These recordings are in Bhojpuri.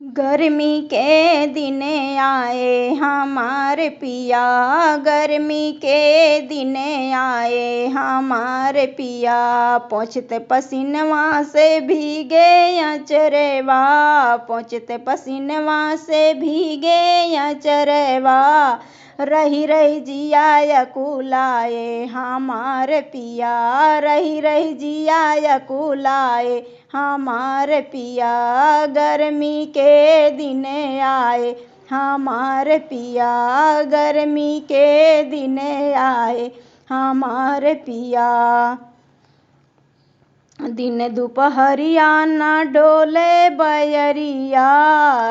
गर्मी के दिन आए हमारे पिया, गर्मी के दिन आए हमारे पिया। पोंछते पसीनवा से भीगे अचरवा, पोंछते पसीनवा से भीगे अचरवा। रही रही जिया कुलाए हमारे पिया, रही रही जिया कुलाए हमारे पिया। गर्मी के दिन आए हमारे पिया, गर्मी के दिन आए हमारे पिया। दिन दुपहरिया ना डोले बयरिया,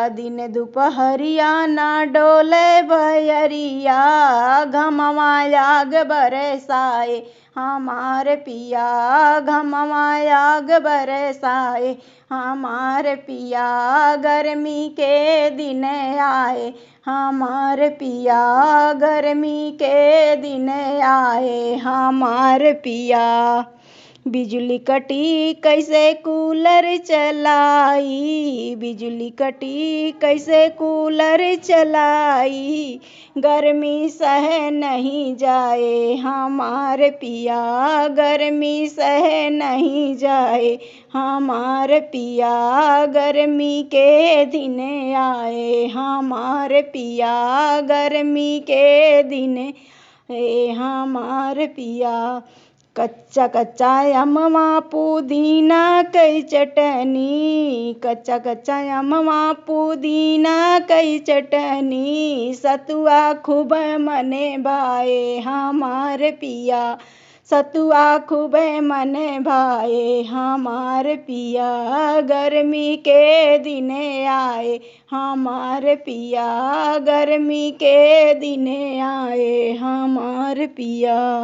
दिन दुपहरिया ना डोले बयरिया। घमवा आग बरसाए हमारे पिया, घमवा आग बरसाए हमारे पिया। गर्मी के दिन आए हमारे पिया, गर्मी के दिन आए हमारे पिया। बिजली कटी कैसे कूलर चलाई, बिजली कटी कैसे कूलर चलाई। गर्मी सह नहीं जाए हमारे पिया, गर्मी सह नहीं जाए हमारे पिया। गर्मी के दिन आए हमारे पिया, गर्मी के दिन आए हमारे पिया। कच्चा कच्चा अमवा पुदीना कई चटनी, कच्चा कच्चा अमवा पुदीना कई चटनी। सतुआ खूब मने भाए हमारे पिया, सतुआ खूब मने भाए हमारे पिया। गर्मी के दिन आए हमारे पिया, गर्मी के दिन आए हमारे पिया।